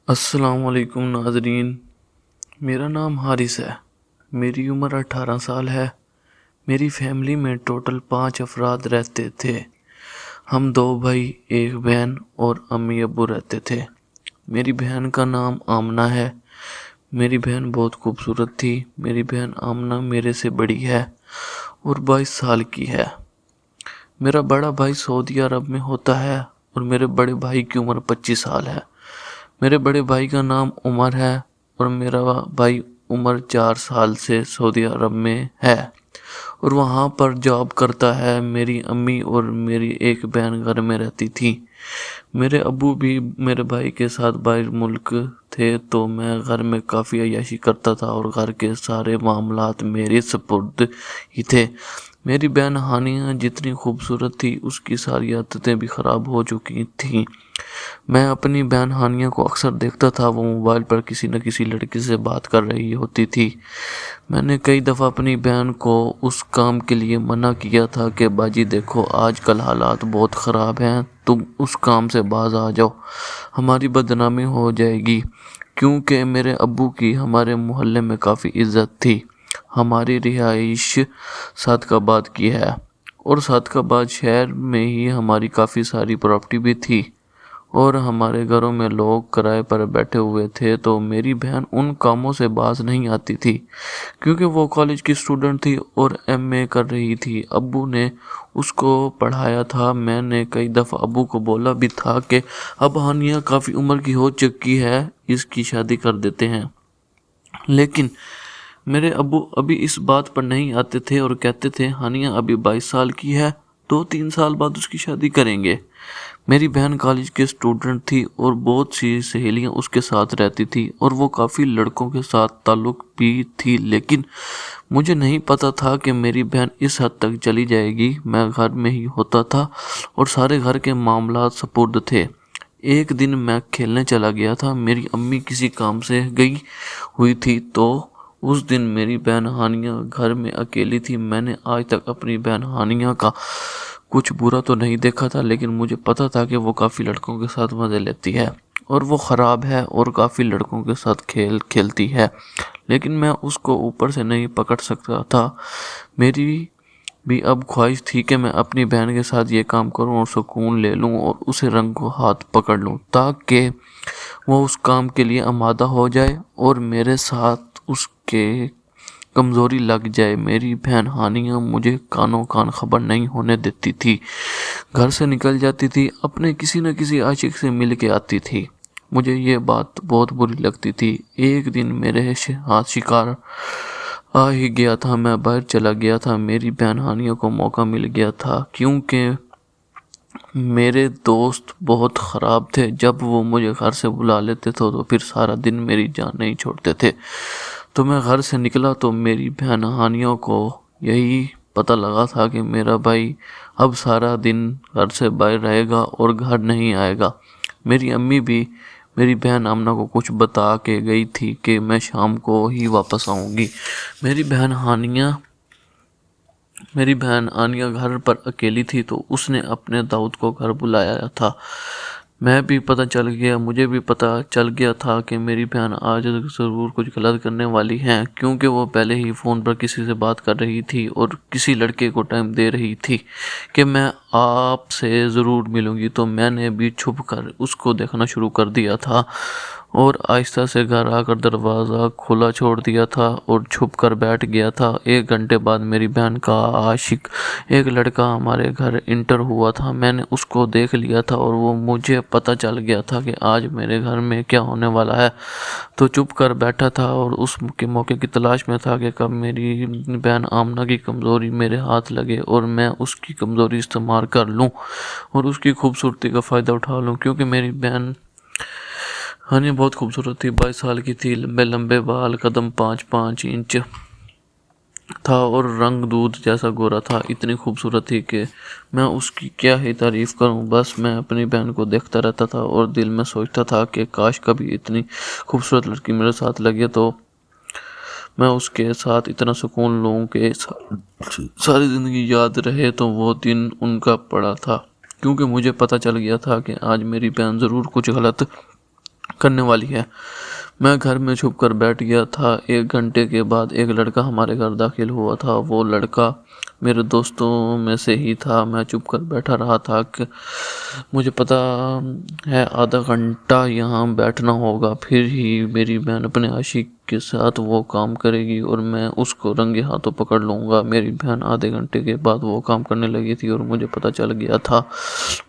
السلام علیکم ناظرین، میرا نام حارث ہے۔ میری عمر 18 سال ہے۔ میری فیملی میں ٹوٹل 5 افراد رہتے تھے۔ ہم 2 بھائی، 1 بہن اور امی ابو رہتے تھے۔ میری بہن کا نام آمنہ ہے۔ میری بہن بہت خوبصورت تھی۔ میری بہن آمنہ میرے سے بڑی ہے اور 22 سال کی ہے۔ میرا بڑا بھائی سعودی عرب میں ہوتا ہے اور میرے بڑے بھائی کی عمر 25 سال ہے۔ میرے بڑے بھائی کا نام عمر ہے اور میرا بھائی عمر 4 سال سے سعودی عرب میں ہے اور وہاں پر جاب کرتا ہے۔ میری امی اور میری ایک بہن گھر میں رہتی تھی۔ میرے ابو بھی میرے بھائی کے ساتھ باہر ملک تھے، تو میں گھر میں کافی عیاشی کرتا تھا اور گھر کے سارے معاملات میرے سپرد ہی تھے۔ میری بہن ہانیہ جتنی خوبصورت تھی، اس کی ساری عادتیں بھی خراب ہو چکی تھیں۔ میں اپنی بہن ہانیہ کو اکثر دیکھتا تھا، وہ موبائل پر کسی نہ کسی لڑکی سے بات کر رہی ہوتی تھی۔ میں نے کئی دفعہ اپنی بہن کو اس کام کے لیے منع کیا تھا کہ باجی دیکھو، آج کل حالات بہت خراب ہیں، تم اس کام سے باز آ جاؤ، ہماری بدنامی ہو جائے گی، کیونکہ میرے ابو کی ہمارے محلے میں کافی عزت تھی۔ ہماری رہائش صادقاباد کی ہے اور صادقاباد شہر میں ہی ہماری کافی ساری پراپرٹی بھی تھی اور ہمارے گھروں میں لوگ کرائے پر بیٹھے ہوئے تھے، تو میری بہن ان کاموں سے باز نہیں آتی تھی کیونکہ وہ کالج کی اسٹوڈنٹ تھی اور ایم اے کر رہی تھی۔ ابو نے اس کو پڑھایا تھا۔ میں نے کئی دفعہ ابو کو بولا بھی تھا کہ اب ہانیہ کافی عمر کی ہو چکی ہے، اس کی شادی کر دیتے ہیں، لیکن میرے ابو ابھی اس بات پر نہیں آتے تھے اور کہتے تھے ہانیہ ابھی 22 سال کی ہے، 2-3 سال بعد اس کی شادی کریں گے۔ میری بہن کالج کے اسٹوڈنٹ تھی اور بہت سی سہیلیاں اس کے ساتھ رہتی تھی اور وہ کافی لڑکوں کے ساتھ تعلق بھی تھی، لیکن مجھے نہیں پتا تھا کہ میری بہن اس حد تک چلی جائے گی۔ میں گھر میں ہی ہوتا تھا اور سارے گھر کے معاملات سپرد تھے۔ ایک دن میں کھیلنے چلا گیا تھا، میری امی کسی کام سے گئی ہوئی تھی، تو اس دن میری بہن ہانیہ گھر میں اکیلی تھی۔ میں نے آج تک اپنی بہن ہانیہ کا کچھ برا تو نہیں دیکھا تھا، لیکن مجھے پتا تھا کہ وہ کافی لڑکوں کے ساتھ مزے لیتی ہے اور وہ خراب ہے اور کافی لڑکوں کے ساتھ کھیلتی ہے، لیکن میں اس کو اوپر سے نہیں پکڑ سکتا تھا۔ میری بھی اب خواہش تھی کہ میں اپنی بہن کے ساتھ یہ کام کروں اور سکون لے لوں اور اسے رنگ کو ہاتھ پکڑ لوں تاکہ وہ اس کام کے لیے آمادہ ہو جائے اور میرے ساتھ اس کے کمزوری لگ جائے۔ میری بہن ہانیہ مجھے کانوں کان خبر نہیں ہونے دیتی تھی، گھر سے نکل جاتی تھی، اپنے کسی نہ کسی عاشق سے مل کے آتی تھی۔ مجھے یہ بات بہت بری لگتی تھی۔ ایک دن میرے ہاتھ شکار آ ہی گیا تھا، میں باہر چلا گیا تھا، میری بہن ہانیہ کو موقع مل گیا تھا کیونکہ میرے دوست بہت خراب تھے۔ جب وہ مجھے گھر سے بلا لیتے تھے تو پھر سارا دن میری جان نہیں چھوڑتے تھے، تو میں گھر سے نکلا تو میری بہن ہانیہ کو یہی پتہ لگا تھا کہ میرا بھائی اب سارا دن گھر سے باہر رہے گا اور گھر نہیں آئے گا۔ میری امی بھی میری بہن آمنہ کو کچھ بتا کے گئی تھی کہ میں شام کو ہی واپس آؤں گی۔ میری بہن آنیہ گھر پر اکیلی تھی، تو اس نے اپنے داؤد کو گھر بلایا تھا۔ مجھے بھی پتہ چل گیا تھا کہ میری بہن آج ضرور کچھ غلط کرنے والی ہے، کیونکہ وہ پہلے ہی فون پر کسی سے بات کر رہی تھی اور کسی لڑکے کو ٹائم دے رہی تھی کہ میں آپ سے ضرور ملوں گی، تو میں نے بھی چھپ کر اس کو دیکھنا شروع کر دیا تھا اور آہستہ سے گھر آ کر دروازہ کھلا چھوڑ دیا تھا اور چھپ کر بیٹھ گیا تھا۔ 1 گھنٹے بعد میری بہن کا عاشق ایک لڑکا ہمارے گھر انٹر ہوا تھا۔ میں نے اس کو دیکھ لیا تھا اور وہ مجھے پتہ چل گیا تھا کہ آج میرے گھر میں کیا ہونے والا ہے، تو چپ کر بیٹھا تھا اور اس کے موقع کی تلاش میں تھا کہ کب میری بہن آمنہ کی کمزوری میرے ہاتھ لگے اور میں اس کی کمزوری استعمال کر لوں اور اس کی خوبصورتی کا فائدہ اٹھا لوں، کیونکہ میری بہن ہانیہ بہت خوبصورت تھی، 22 سال کی تھی، لمبے لمبے بال، قدم 5-5 انچ تھا اور رنگ دودھ جیسا گورا تھا۔ اتنی خوبصورت تھی کہ میں اس کی کیا ہی تعریف کروں۔ بس میں اپنی بہن کو دیکھتا رہتا تھا اور دل میں سوچتا تھا کہ کاش کبھی اتنی خوبصورت لڑکی میرے ساتھ لگے تو میں اس کے ساتھ اتنا سکون لوں کہ ساری زندگی یاد رہے۔ تو وہ دن ان کا پڑا تھا، کیونکہ مجھے پتہ چل گیا تھا کہ آج میری بہن ضرور کچھ غلط کرنے والی ہے۔ میں گھر میں چھپ کر بیٹھ گیا تھا۔ 1 گھنٹے کے بعد ایک لڑکا ہمارے گھر داخل ہوا تھا۔ وہ لڑکا میرے دوستوں میں سے ہی تھا۔ میں چپ کر بیٹھا رہا تھا کہ مجھے پتا ہے آدھا گھنٹہ یہاں بیٹھنا ہوگا، پھر ہی میری بہن اپنے عاشق کے ساتھ وہ کام کرے گی اور میں اس کو رنگے ہاتھوں پکڑ لوں گا۔ میری بہن آدھے گھنٹے کے بعد وہ کام کرنے لگی تھی اور مجھے پتا چل گیا تھا۔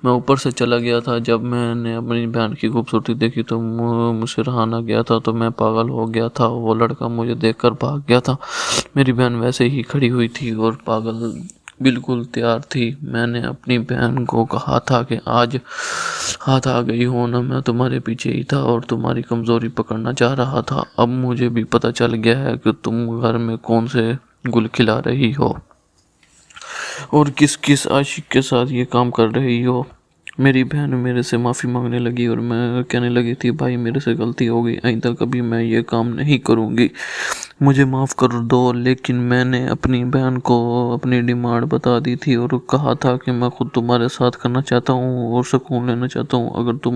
میں اوپر سے چلا گیا تھا۔ جب میں نے اپنی بہن کی خوبصورتی دیکھی تو مجھ سے رہا نہ گیا تھا، تو میں پاگل ہو گیا تھا۔ وہ لڑکا مجھے دیکھ کر بھاگ گیا تھا۔ میری بہن ویسے ہی کھڑی ہوئی تھی اور پاگل بالکل تیار تھی۔ میں نے اپنی بہن کو کہا تھا کہ آج ہاتھ آ گئی ہو نا، میں تمہارے پیچھے ہی تھا اور تمہاری کمزوری پکڑنا چاہ رہا تھا۔ اب مجھے بھی پتا چل گیا ہے کہ تم گھر میں کون سے گل کھلا رہی ہو اور کس کس عاشق کے ساتھ یہ کام کر رہی ہو۔ میری بہن میرے سے معافی مانگنے لگی اور میں کہنے لگی تھی بھائی میرے سے غلطی ہو گئی، آئندہ کبھی میں یہ کام نہیں کروں گی، مجھے معاف کر دو۔ لیکن میں نے اپنی بہن کو اپنی ڈیمانڈ بتا دی تھی اور کہا تھا کہ میں خود تمہارے ساتھ کرنا چاہتا ہوں اور سکون لینا چاہتا ہوں۔ اگر تم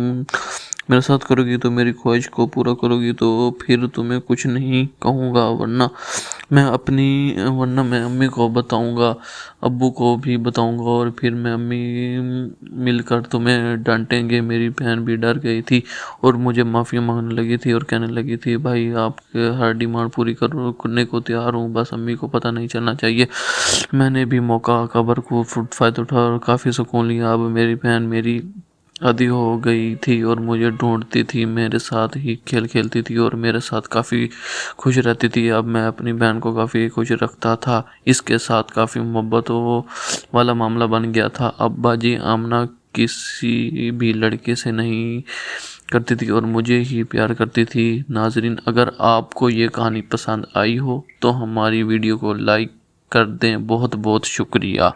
میرے ساتھ کرو گی تو میری خواہش کو پورا کرو گی تو پھر تمہیں کچھ نہیں کہوں گا، ورنہ میں امی کو بتاؤں گا، ابو کو بھی بتاؤں گا اور پھر میں امی مل کر تمہیں ڈانٹیں گے۔ میری بہن بھی ڈر گئی تھی اور مجھے معافی مانگنے لگی تھی اور کہنے لگی تھی بھائی آپ کے ہر ڈیمانڈ پوری کرنے کو تیار ہوں، بس امی کو پتہ نہیں چلنا چاہیے۔ میں نے بھی موقع خبر کو فائدہ اٹھایا اور کافی سکون لیا۔ اب میری بہن میری عادی ہو گئی تھی اور مجھے ڈھونڈتی تھی، میرے ساتھ ہی کھیل کھیلتی تھی اور میرے ساتھ کافی خوش رہتی تھی۔ اب میں اپنی بہن کو کافی خوش رکھتا تھا، اس کے ساتھ کافی محبت والا معاملہ بن گیا تھا۔ اب باجی آمنہ کسی بھی لڑکے سے نہیں کرتی تھی اور مجھے ہی پیار کرتی تھی۔ ناظرین، اگر آپ کو یہ کہانی پسند آئی ہو تو ہماری ویڈیو کو لائک کر دیں۔ بہت بہت شکریہ۔